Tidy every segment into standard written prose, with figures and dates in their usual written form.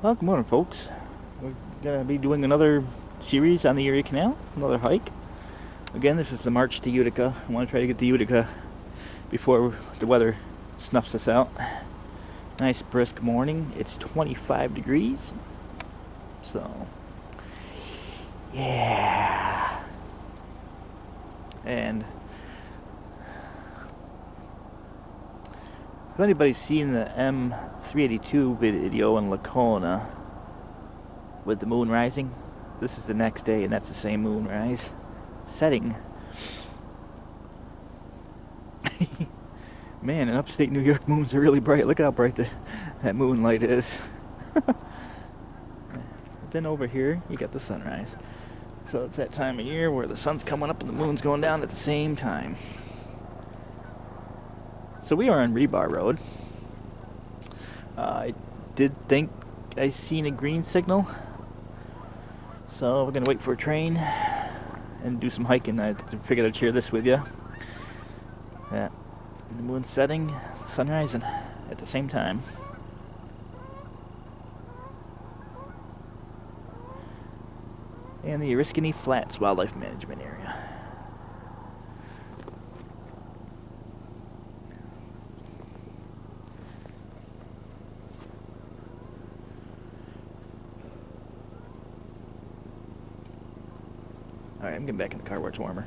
Well, good morning, folks. We're going to be doing another series on the Erie Canal, another hike. Again, this is the march to Utica. I want to try to get to Utica before the weather snuffs us out. Nice brisk morning. It's 25 degrees. So, yeah. And if anybody's seen the M382 video in Lacona with the moon rising, this is the next day, and that's the same moonrise setting. Man, in upstate New York, moons are really bright. Look at how bright that moonlight is. Then over here, you got the sunrise. So it's that time of year where the sun's coming up and the moon's going down at the same time. So we are on Rebar Road. I did think I seen a green signal. So we're gonna wait for a train and do some hiking. I figured I'd share this with you. Yeah, the moon's setting, sun rising at the same time. And the Oriskany Flats Wildlife Management Area. Alright, I'm getting back in the car where it's warmer.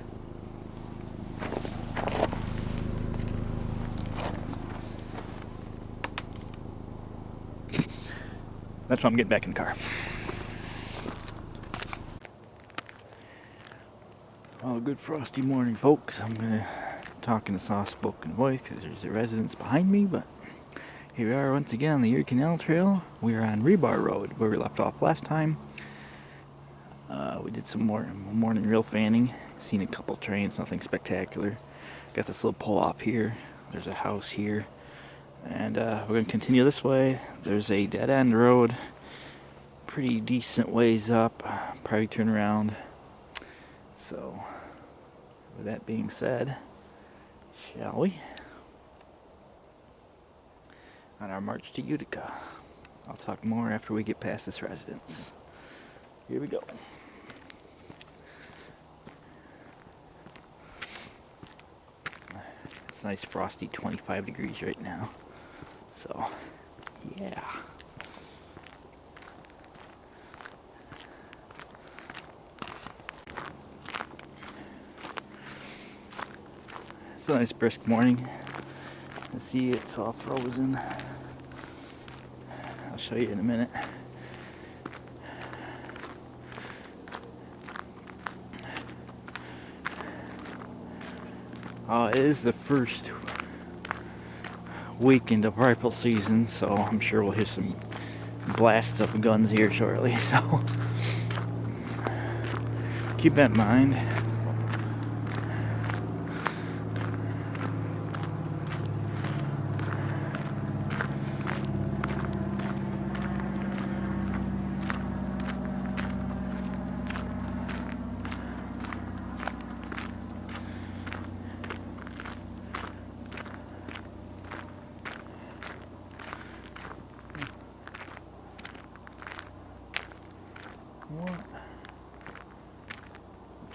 That's why I'm getting back in the car. Well, good frosty morning, folks. I'm going to talk in a soft-spoken voice because there's a residence behind me, but here we are once again on the Erie Canal Trail. We are on Rebar Road, where we left off last time. We did some more morning rail fanning. Seen a couple trains, nothing spectacular. Got this little pull-off here. There's a house here. And we're going to continue this way. There's a dead-end road. Pretty decent ways up. Probably turn around. So, with that being said, shall we? On our march to Utica. I'll talk more after we get past this residence. Here we go. It's nice frosty 25 degrees right now. So, yeah. It's a nice brisk morning. You see it's all frozen. I'll show you in a minute. It is the first weekend of rifle season, so I'm sure we'll hear some blasts of guns here shortly, so keep that in mind.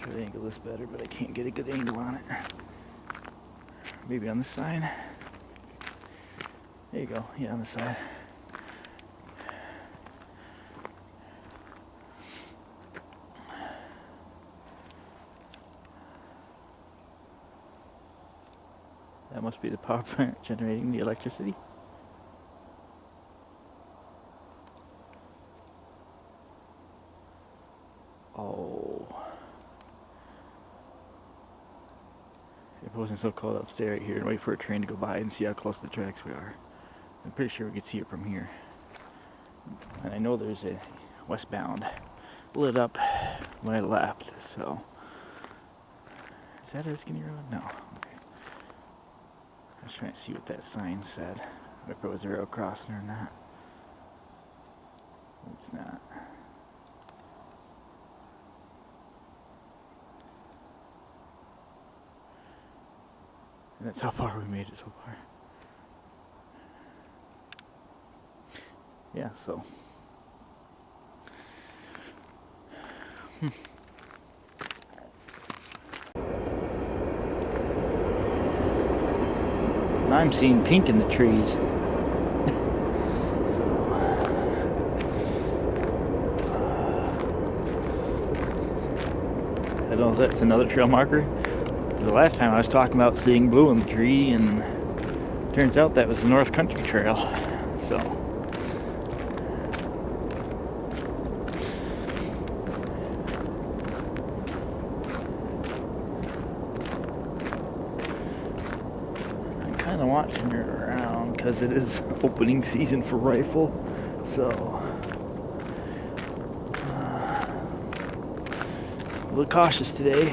Try to angle this better, but I can't get a good angle on it. Maybe on this side. There you go. Yeah, on the side. That must be the power plant generating the electricity. Oh. If it wasn't so cold, I'd stay right here and wait for a train to go by and see how close to the tracks we are. I'm pretty sure we could see it from here. And I know there's a westbound lit up when I left, so. Is that Oriskany Road? No. Okay. I was trying to see what that sign said. If it was a rail crossing or not. It's not. And that's how far we made it so far. Yeah, so I'm seeing pink in the trees. So, I don't know if that's another trail marker. The last time I was talking about seeing blue in the tree, and turns out that was the North Country Trail. So, I'm kind of watching her around because it is opening season for rifle. So, a little cautious today,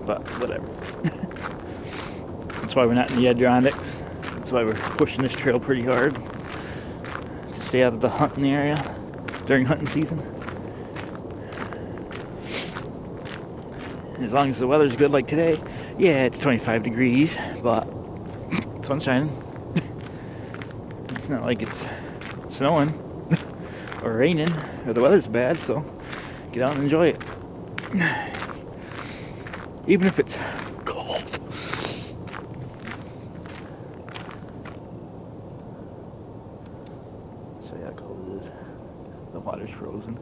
but whatever. That's why we're not in the Adronics. That's why we're pushing this trail pretty hard to stay out of the hunting area during hunting season. As long as the weather's good like today, yeah, it's 25 degrees, but sun's shining. It's not like it's snowing or raining or the weather's bad, so get out and enjoy it. Even if it's cold. So yeah, how cold it is. The water's frozen.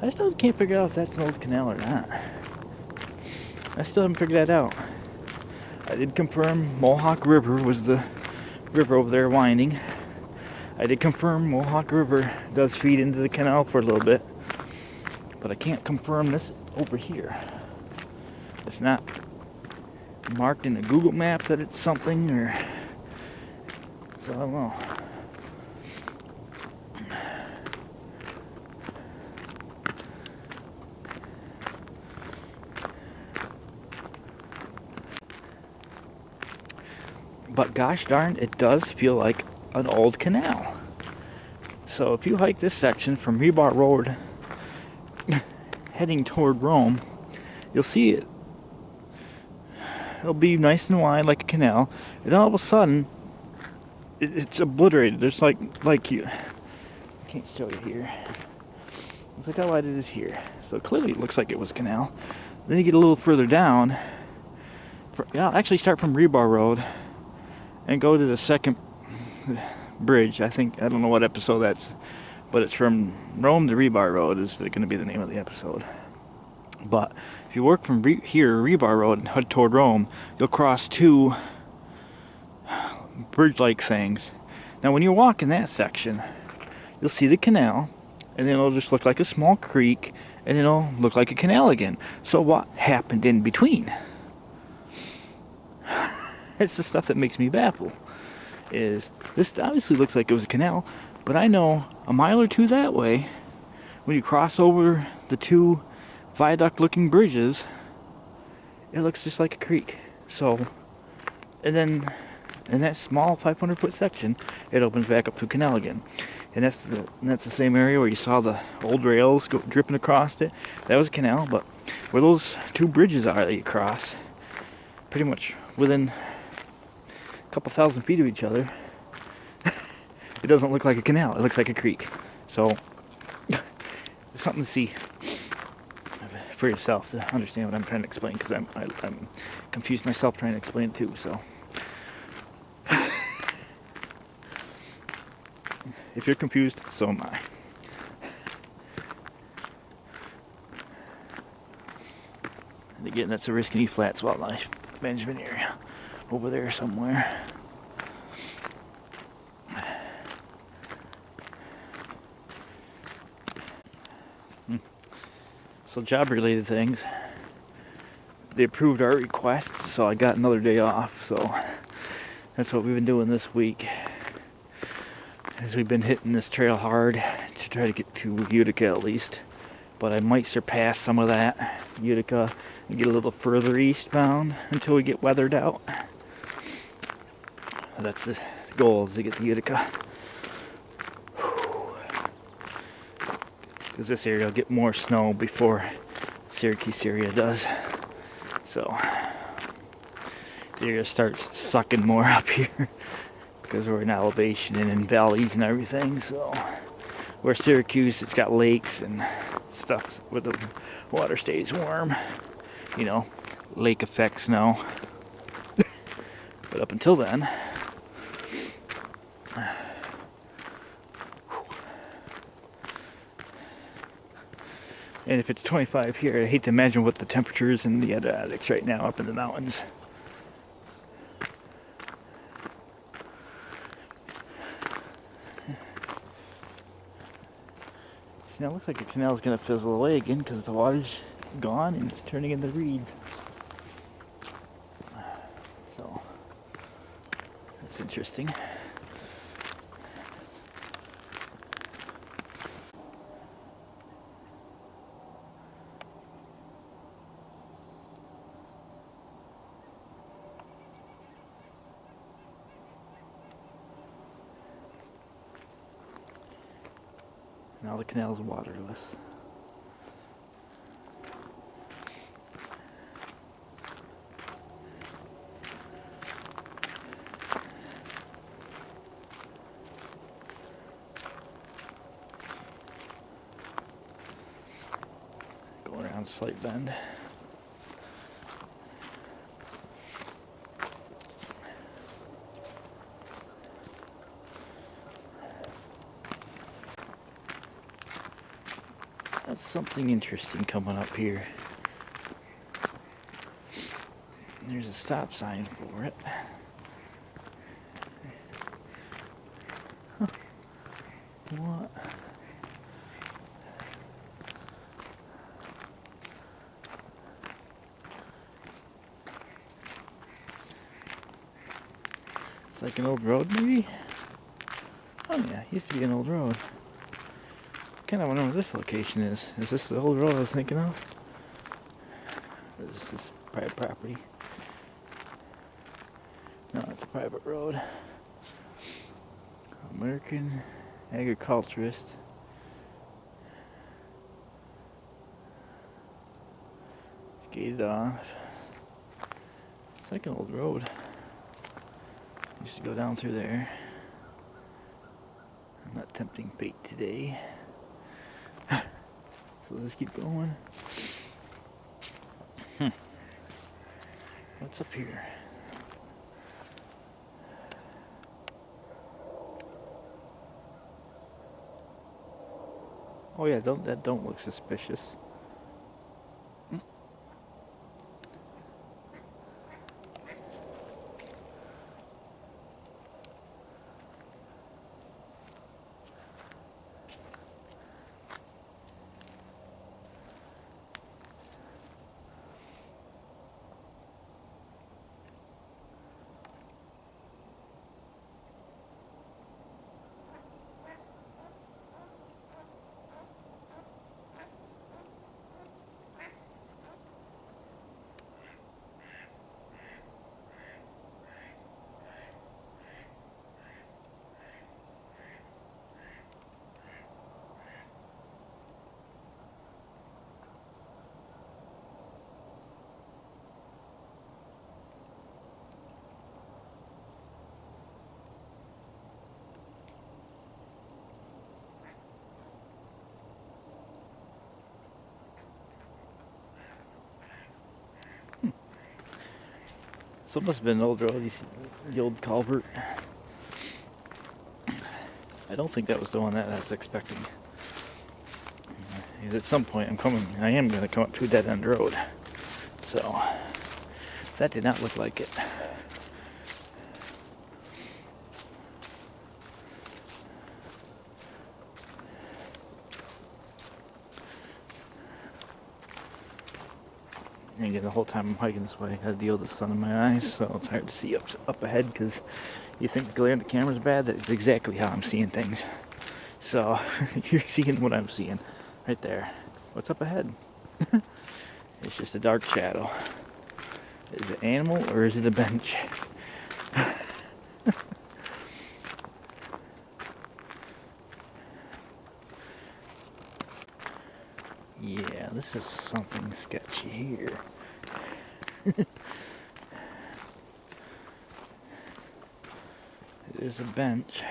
I still can't figure out if that's an old canal or not. I still haven't figured that out. I did confirm Mohawk River was the river over there winding. I did confirm Mohawk River does feed into the canal for a little bit. But I can't confirm this over here. It's not marked in a Google map that it's something, or so I don't know. But gosh darn, it does feel like an old canal. So if you hike this section from Rebar Road heading toward Rome, you'll see it. It'll be nice and wide like a canal, and all of a sudden it's obliterated. There's like you, I can't show you here. Let's look how wide it is here. So clearly it looks like it was a canal. Then you get a little further down. I'll actually start from Rebar Road and go to the second bridge. I don't know what episode that's, but it's from Rome to Rebar Road is going to be the name of the episode. But if you work from here, Rebar Road, and head toward Rome, you'll cross two bridge-like things. Now when you're walking that section, you'll see the canal, and then it'll just look like a small creek, and then it'll look like a canal again. So what happened in between? It's the stuff that makes me baffle. Is this obviously looks like it was a canal, but I know a mile or two that way, when you cross over the two viaduct-looking bridges, it looks just like a creek. So, and then in that small 500-foot section, it opens back up to a canal again. And that's the same area where you saw the old rails dripping across it. That was a canal, but where those two bridges are that you cross, pretty much within a couple thousand feet of each other, it doesn't look like a canal. It looks like a creek. So, it's something to see for yourself to understand what I'm trying to explain, because I'm confused myself trying to explain it too. So, if you're confused, so am I. And again, that's the Oriskany Flats Wildlife Management Area over there somewhere. So job-related things. They approved our request, so I got another day off. So that's what we've been doing this week, as we've been hitting this trail hard to try to get to Utica at least. But I might surpass some of that Utica and get a little further eastbound until we get weathered out. That's the goal, is to get to Utica. Because this area will get more snow before the Syracuse area does. So the area starts sucking more up here because we're in elevation and in valleys and everything. So where Syracuse, it's got lakes and stuff where the water stays warm. You know, lake effect snow. But up until then, and if it's 25 here, I hate to imagine what the temperature is in the other attics right now up in the mountains. See, now it looks like the canal is going to fizzle away again because the water's gone and it's turning into reeds. So, that's interesting. Now the canal's waterless. Going around Slight Bend. That's something interesting coming up here. There's a stop sign for it. Huh. What? It's like an old road, maybe? Oh yeah, it used to be an old road. Kind of wonder what this location is. Is this the old road I was thinking of? Or is this private property? No, it's a private road. American agriculturist. It's gated off. It's like an old road. Used to go down through there. I'm not tempting fate today. So let's keep going. What's up here? Oh yeah, don't look suspicious. So it must have been an old road, you see the old culvert. I don't think that was the one that I was expecting. Because at some point I am going to come up to a dead end road. So, that did not look like it. And again, the whole time I'm hiking this way, I gotta deal with the sun in my eyes, so it's hard to see up ahead because you think the glare in the camera's bad. That's exactly how I'm seeing things. So, you're seeing what I'm seeing right there. What's up ahead? It's just a dark shadow. Is it an animal or is it a bench? Yeah, this is something sketchy here. It is a bench.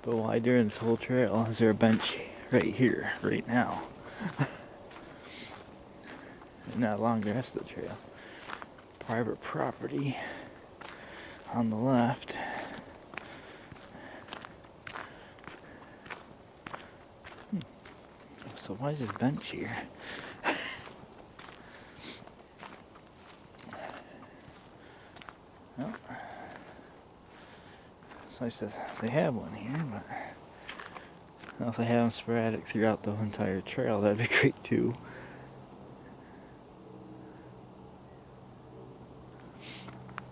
But why during this whole trail is there a bench right here, right now? And not along the rest of the trail. Private property on the left. So why is this bench here? Well, so I said they have one here, but well, if they have them sporadic throughout the entire trail, that'd be great too.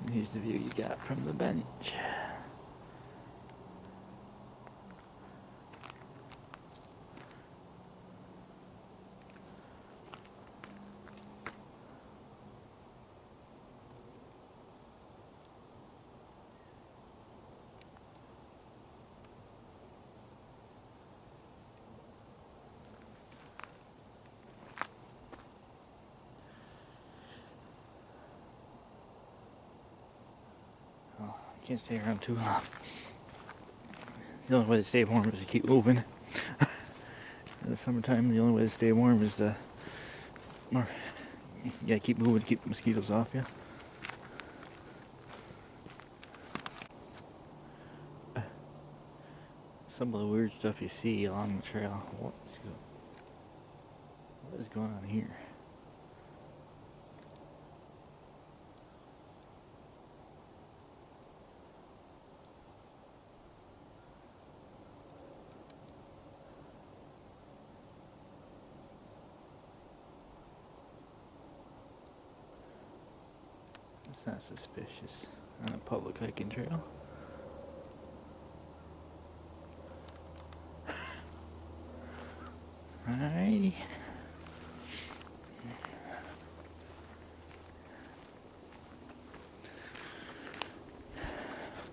And here's the view you got from the bench. Can't stay around too long. The only way to stay warm is to keep moving. In the summertime, the only way to stay warm is to keep moving, keep the mosquitoes off you. Some of the weird stuff you see along the trail. What is going on here? It's not suspicious on a public hiking trail. Alrighty.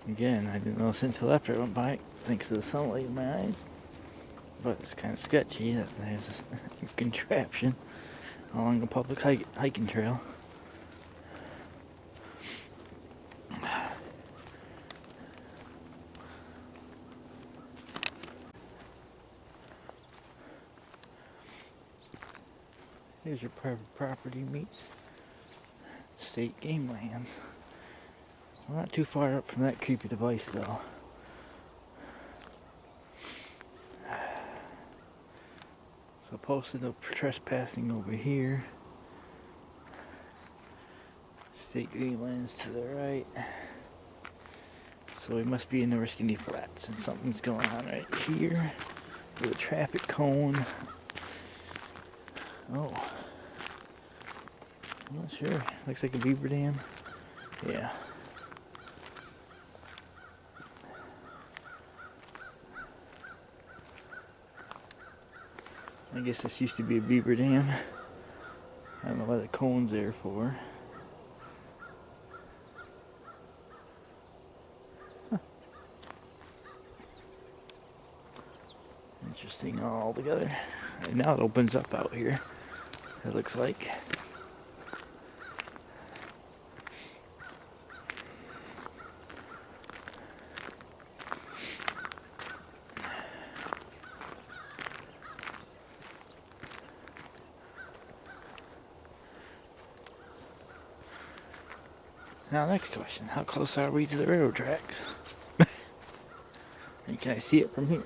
Again, I didn't notice until after I went by, thanks to the sunlight in my eyes. But it's kind of sketchy that there's a contraption along a public hiking trail. Here's your private property meets state game lands. Well, not too far up from that creepy device though. So posted up for trespassing over here. State game lands to the right. So we must be in the Oriskany Flats, and something's going on right here with a traffic cone. Oh, I'm not sure. Looks like a beaver dam. Yeah. I guess this used to be a beaver dam. I don't know what the cone's there for. Huh. Interesting all together. And now it opens up out here, it looks like. Now, next question. How close are we to the railroad tracks? And can I see it from here?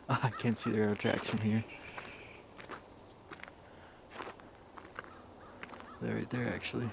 I can't see the railroad tracks from here. They're right there, actually.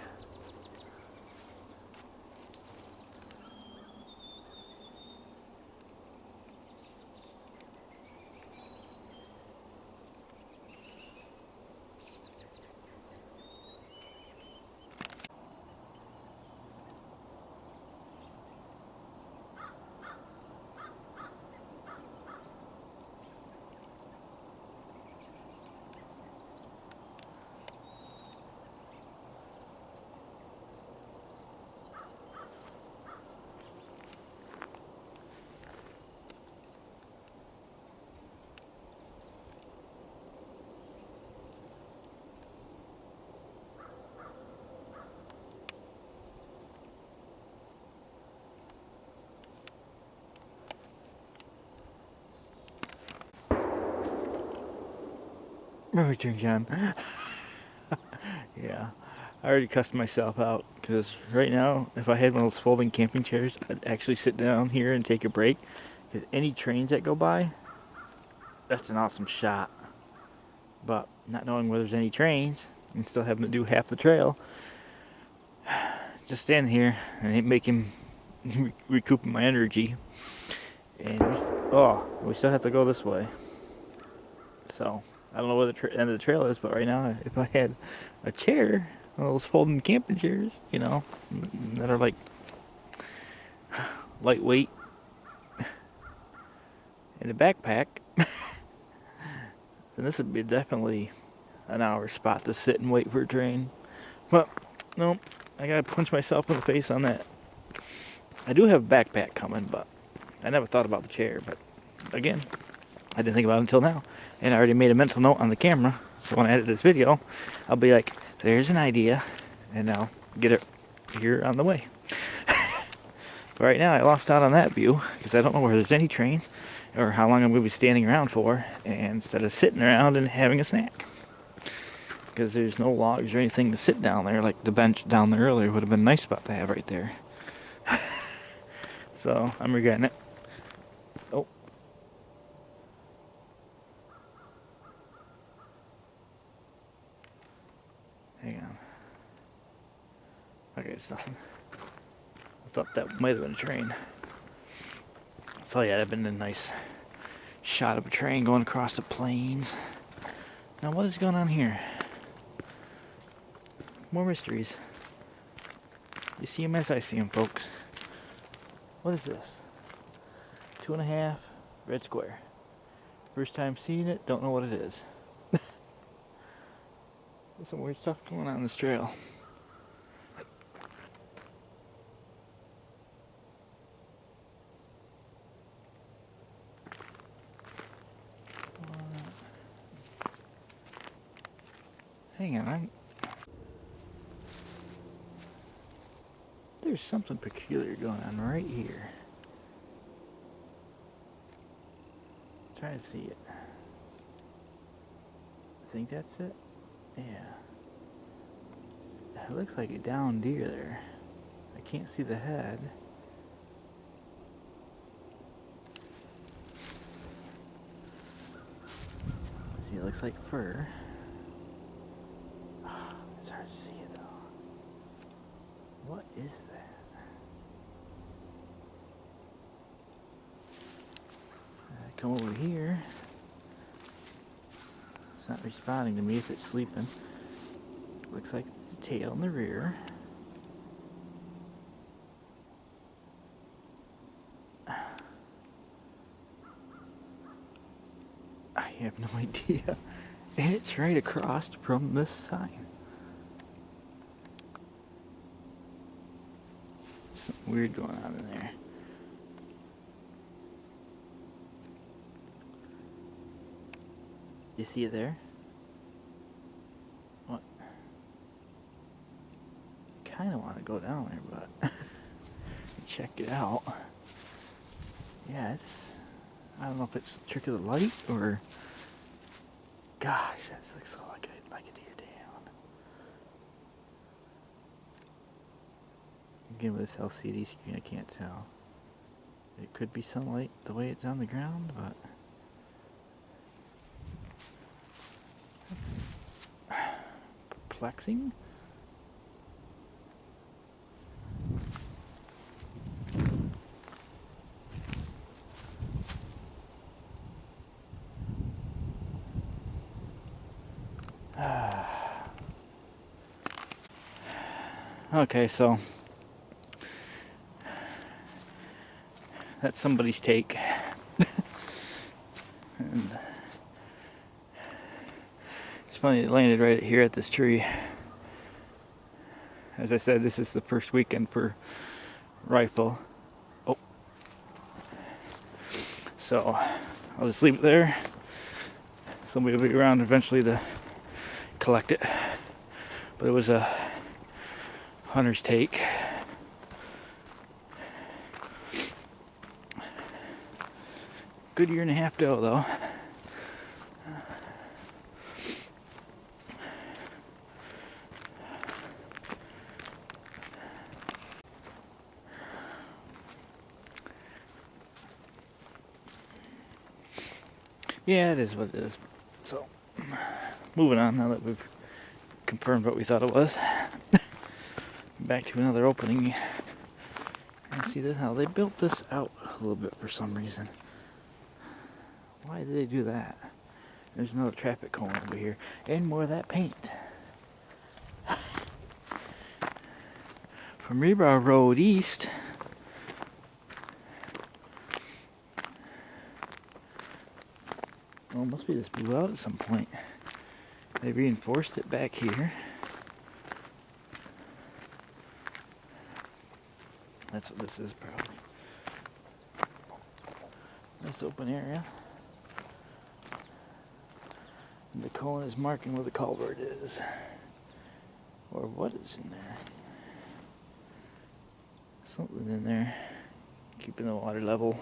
Turn John. Yeah, I already cussed myself out because right now, if I had one of those folding camping chairs, I'd actually sit down here and take a break. Because any trains that go by, that's an awesome shot. But not knowing where there's any trains and still having to do half the trail, just standing here and ain't making recouping my energy. And we still have to go this way. So I don't know where the end of the trail is, but right now, if I had a chair, one of those folding camping chairs, that are like lightweight, and a backpack, then this would be definitely an hour spot to sit and wait for a train. But no, I gotta punch myself in the face on that. I do have a backpack coming, but I never thought about the chair. But again, I didn't think about it until now, and I already made a mental note on the camera. So when I edit this video, I'll be like, "There's an idea," and I'll get it here on the way. But right now, I lost out on that view because I don't know where there's any trains or how long I'm going to be standing around for, and instead of sitting around and having a snack. Because there's no logs or anything to sit down there, like the bench down there earlier would have been a nice spot to have right there. So I'm regretting it. Oh. Hang on. Okay, it's nothing. I thought that might have been a train. So yeah, that'd been a nice shot of a train going across the plains. Now what is going on here? More mysteries. You see them as I see them, folks. What is this? 2.5 red square. First time seeing it, don't know what it is. There's some weird stuff going on this trail. Hang on, there's something peculiar going on right here. I'm trying to see it. I think that's it. Yeah. It looks like a downed deer there. I can't see the head. See, it looks like fur. It's hard to see it though. What is that? I come over here. It's not responding to me if it's sleeping. Looks like it's the tail in the rear. I have no idea. And it's right across from this sign. Something weird going on in there. You see it there? What? I kind of want to go down there, but check it out. Yeah, I don't know if it's the trick of the light or... Gosh, that looks like a deer down. Again, with this LCD screen, I can't tell. It could be sunlight the way it's on the ground, but... That's perplexing. Okay, so that's somebody's take. And it's funny, it landed right here at this tree. As I said, this is the first weekend for rifle. Oh. So I'll just leave it there. Somebody will be around eventually to collect it. But it was a hunter's take. Good 1.5 years ago, though. Yeah, it is what it is. So, moving on now that we've confirmed what we thought it was. Back to another opening. And see this, how they built this out a little bit for some reason. Why did they do that? There's another traffic cone over here. And more of that paint. From Rebar Road east. Well, it must be this blew out at some point. They reinforced it back here. That's what this is probably. This open area. And the cone is marking where the culvert is. Or what is in there. Something in there. Keeping the water level.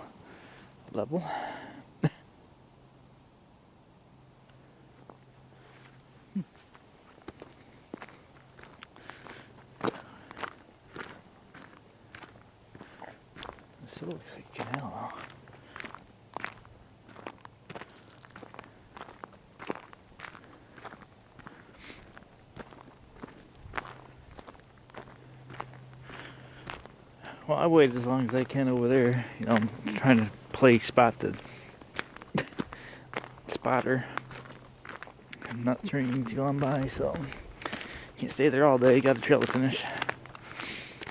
This looks like a canal. Well, I waited as long as I can over there. You know, I'm trying to play spot the spotter. I'm not trains going by, so can't stay there all day. Got a trail to finish.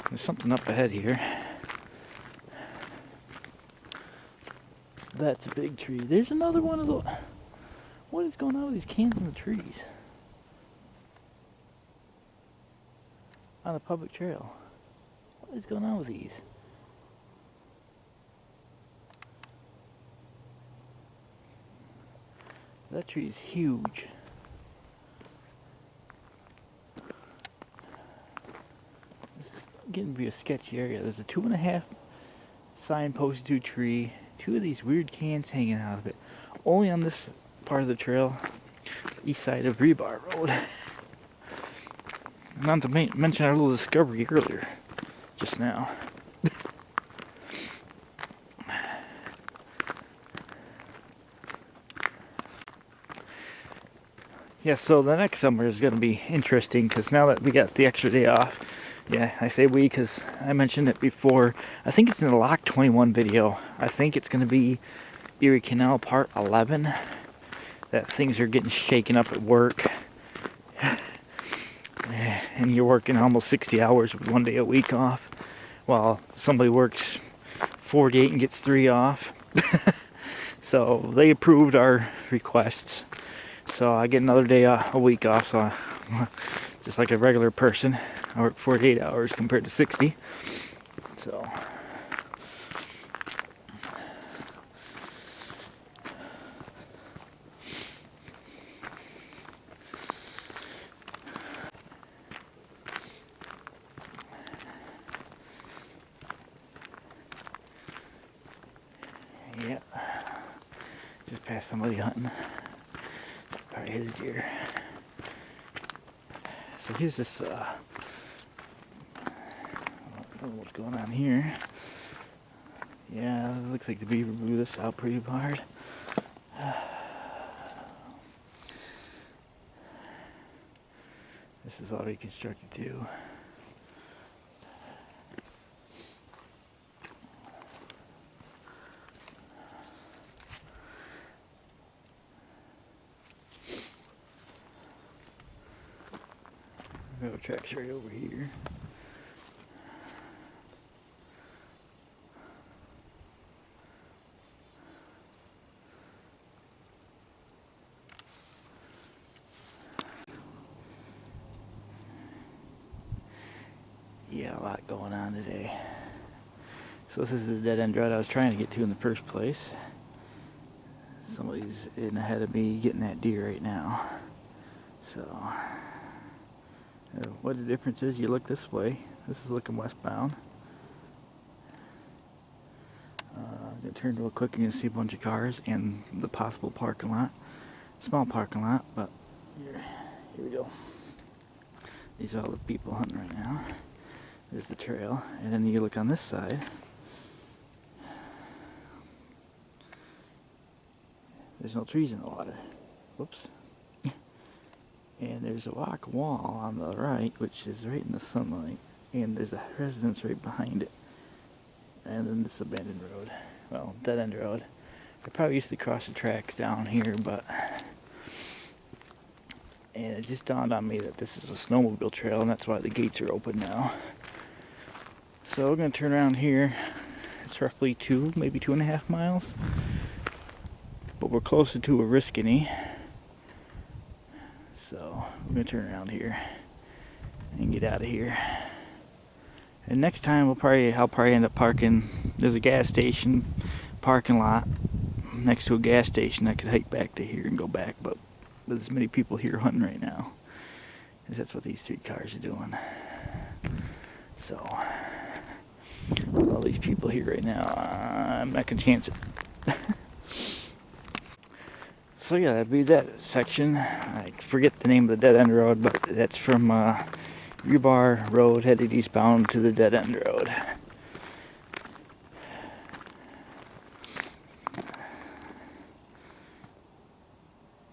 There's something up ahead here. That's a big tree. There's another one of those. What is going on with these cans in the trees? On a public trail. What is going on with these? That tree is huge. This is getting to be a sketchy area. There's a 2.5 signpost to tree. 2 of these weird cans hanging out of it. Only on this part of the trail, east side of Rebar Road. Not to mention our little discovery earlier, just now. Yeah, so the next summer is going to be interesting because now that we got the extra day off, yeah, I say we because I mentioned it before. I think it's in the Lock 21 video. I think it's going to be Erie Canal Part 11. That things are getting shaken up at work. And you're working almost 60 hours with 1 day a week off, while somebody works 48 and gets 3 off. So they approved our requests. So I get another day a week off. So just like a regular person, I work 48 hours compared to 60. So yeah, just passed somebody hunting. Probably his deer. So here's this, I don't know what's going on here. Yeah, it looks like the beaver blew this out pretty hard. This is all reconstructed too. Railroad tracks right over here. Yeah, a lot going on today. So this is the dead end road I was trying to get to in the first place. Somebody's in ahead of me getting that deer right now. So what the difference is, you look this way. This is looking westbound. I'm gonna turn real quick and you're gonna see a bunch of cars and the possible parking lot. Small parking lot, but here we go. These are all the people hunting right now. There's the trail, and then you look on this side. there's no trees in the water. Whoops. And there's a rock wall on the right, which is right in the sunlight. And there's a residence right behind it. And then this abandoned road. Well, dead end road. I probably used to cross the tracks down here, but... And it just dawned on me that this is a snowmobile trail, and that's why the gates are open now. So we're going to turn around here. It's roughly maybe 2.5 miles. But we're closer to Oriskany. So we're going to turn around here and get out of here. And next time I'll probably end up parking. There's a gas station parking lot next to a gas station. I could hike back to here and go back, but there's many people here hunting right now, because that's what these 3 cars are doing. So all these people here right now, I'm not gonna chance it. So yeah, that'd be that section. I forget the name of the dead end road, but that's from Rebar Road headed eastbound to the dead end road.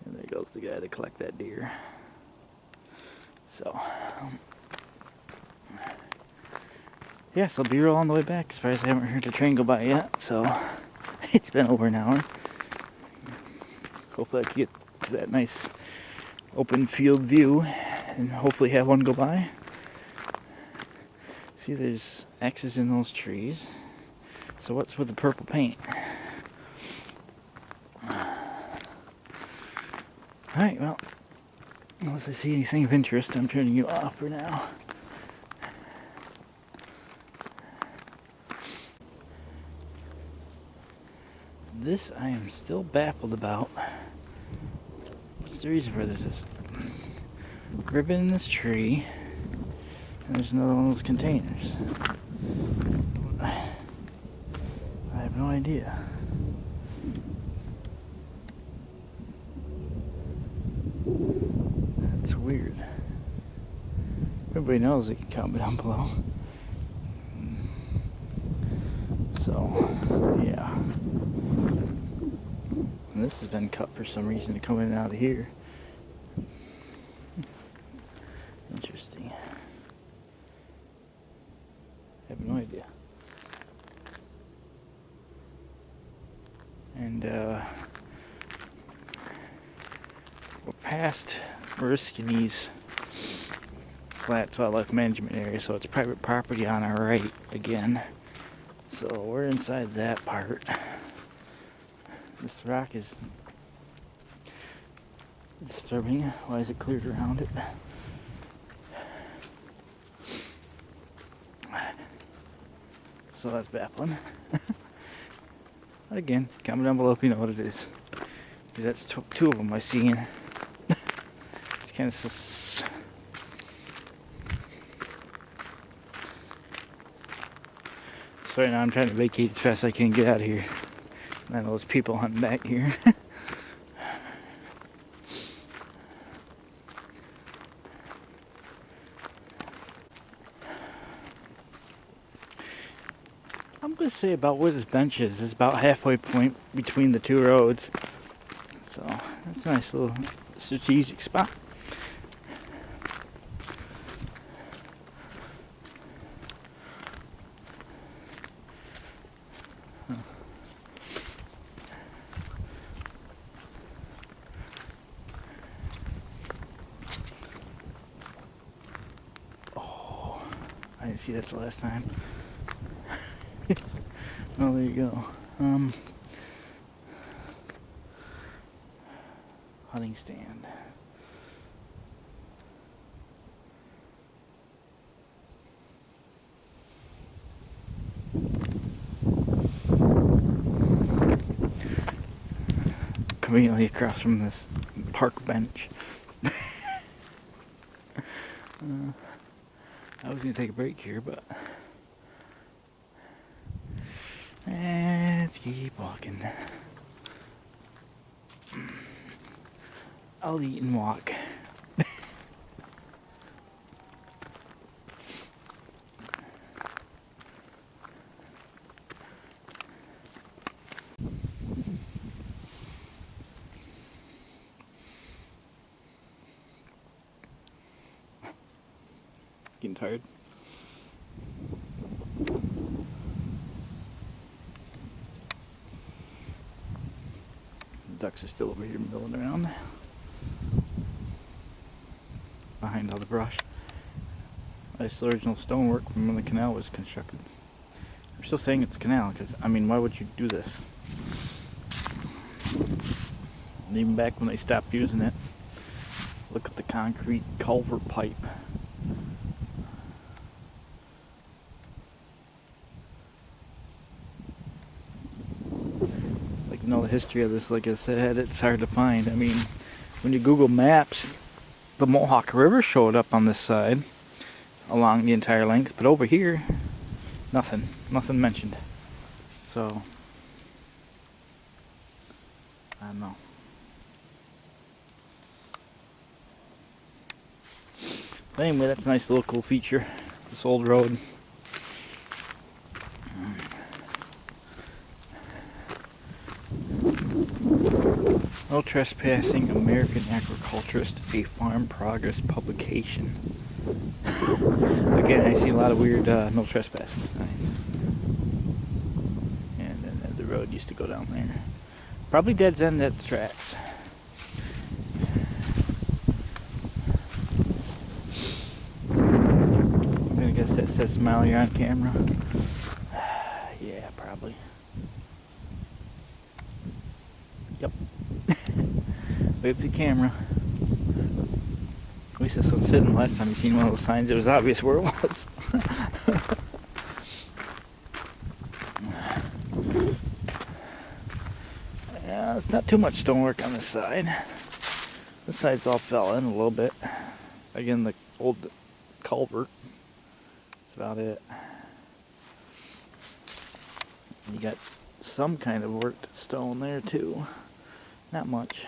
And there goes the guy to collect that deer. So yeah, so B-roll on the way back. As far as I haven't heard the train go by yet, so it's been over an hour. Hopefully I can get to that nice open field view and hopefully have one go by. See, there's X's in those trees. So what's with the purple paint? Alright, well, unless I see anything of interest, I'm turning you off for now. This I am still baffled about. What's the reason for this? Is ribbon in this tree, and there's another one of those containers. I have no idea. That's weird. Everybody knows they can comment down below. So, yeah. And this has been cut for some reason to come in and out of here. Interesting. I have no idea. And we're past Oriskany's Flats Wildlife Management Area, so it's private property on our right again. So we're inside that part. This rock is disturbing. Why is it cleared around it? So that's baffling. Again, comment down below if you know what it is. That's 2 of them I see. It's kind of so right now I'm trying to vacate as fast as I can get out of here. And I know there's people hunting back here. I'm going to say about where this bench is. It's about halfway point between the 2 roads. So that's a nice little strategic spot. Oh, I didn't see that the last time. Oh, there you go. Hunting stand. Conveniently across from this park bench. I was going to take a break here, but let's keep walking. I'll eat and walk. getting tired. The ducks are still over here milling around behind all the brush. That's the original stonework from when the canal was constructed. We're still saying it's a canal because, I mean, why would you do this? And even back when they stopped using it, look at the concrete culvert pipe. Like, you know, the history of this, like I said, it's hard to find. I mean, when you Google Maps, the Mohawk River showed up on this side along the entire length, but over here, nothing mentioned. So, I don't know. But anyway, that's a nice little cool feature, this old road. No Trespassing, American Agriculturist, a Farm Progress publication. Again, I see a lot of weird no trespassing signs. And then the road used to go down there. Probably dead end at the tracks. I'm gonna guess that says smile, you're on camera. Yeah, probably. Yep. Wave the camera. At least this one's sitting. Last time you seen one of those signs, it was obvious where it was. Yeah, it's not too much stonework on this side. This side's all fell in a little bit. Again, the old culvert. That's about it. You got some kind of worked stone there too. Not much.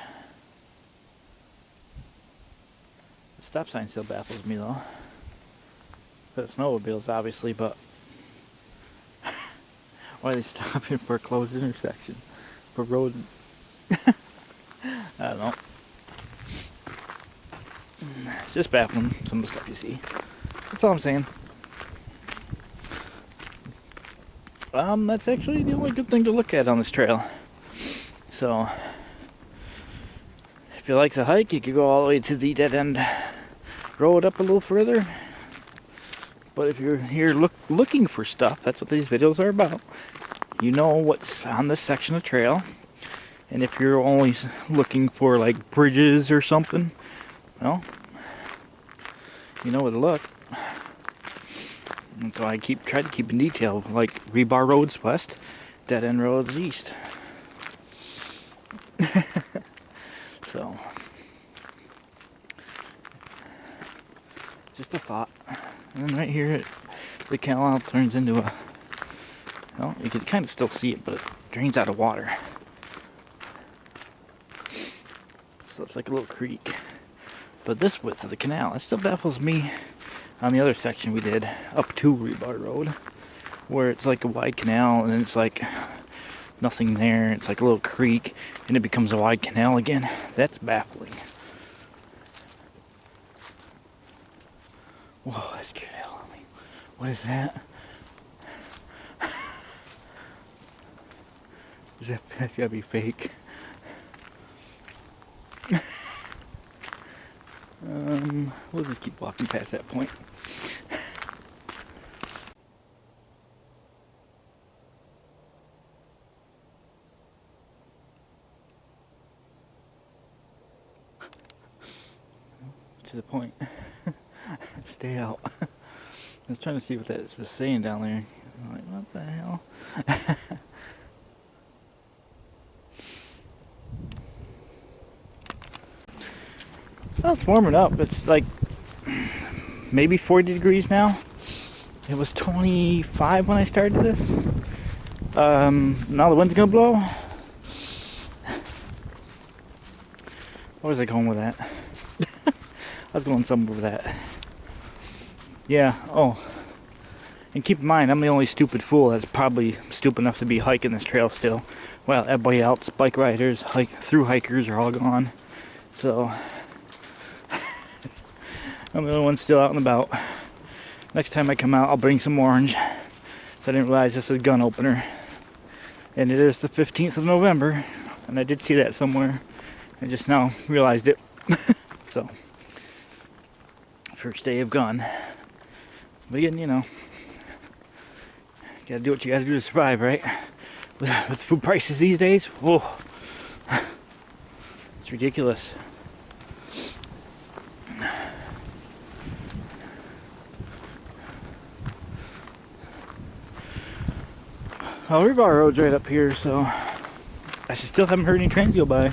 The stop sign still baffles me though. For the snowmobiles, obviously, but why are they stopping for a closed intersection? For road. I don't know. It's just baffling, some of the stuff you see. That's all I'm saying. That's actually the only good thing to look at on this trail. So, if you like to hike, you could go all the way to the dead end road up a little further. But if you're here looking for stuff, that's what these videos are about. You know what's on this section of trail. And if you're only looking for like bridges or something, well, you know where to look. And so I try to keep in detail, like Rebar Road's west, dead end roads east. So, just a thought. And then right here, the canal turns into a, well, you can kind of still see it, but it drains out of water. So it's like a little creek. But this width of the canal, it still baffles me on the other section we did, up to Rebar Road, where it's like a wide canal, and it's like nothing there, it's like a little creek, and it becomes a wide canal again. That's baffling. Whoa, that scared the hell out of me. What is that? That's gotta be fake. We'll just keep walking past that point. To the point. Stay out. I was trying to see what that was saying down there. I'm like, what the hell? Well, it's warming up. It's like maybe 40 degrees now. It was 25 when I started this. Now the wind's gonna blow. Where was I going with that? I was going somewhere with that. Yeah, oh. And keep in mind, I'm the only stupid fool that's probably stupid enough to be hiking this trail still. Well, everybody else, bike riders, through hikers are all gone. So, I'm the only one still out and about. Next time I come out, I'll bring some orange. So I didn't realize this was a gun opener. And it is the 15th of November. And I did see that somewhere. I just now realized it. So, first day of gun. But again, you know, gotta do what you gotta do to survive, right? With food prices these days, whoa, it's ridiculous. Well, Rebar Road's right up here, so I still haven't heard any trains go by. I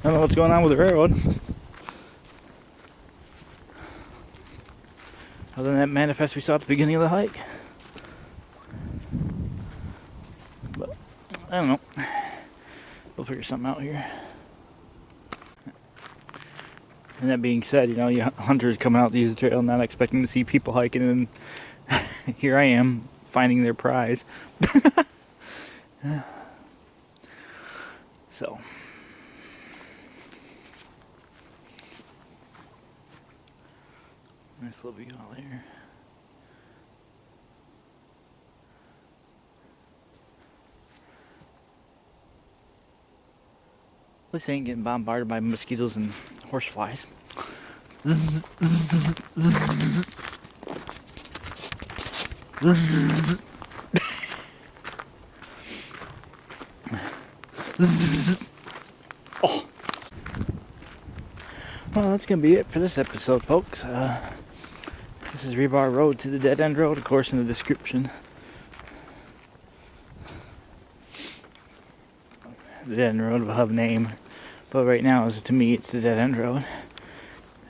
don't know what's going on with the railroad. Other than that manifest we saw at the beginning of the hike. But, I don't know. We'll figure something out here. And that being said, you know, you hunters coming out these trails not expecting to see people hiking, and here I am finding their prize. So, nice little view out there. At least I ain't getting bombarded by mosquitoes and horseflies. Oh. Well, that's gonna be it for this episode, folks. This is Rebar Road to the Dead End Road, of course, in the description. The Dead End Road will have a name, but right now, to me, it's the Dead End Road.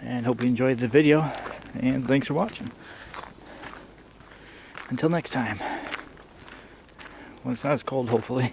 And hope you enjoyed the video, and thanks for watching. Until next time, when it's not as cold, hopefully.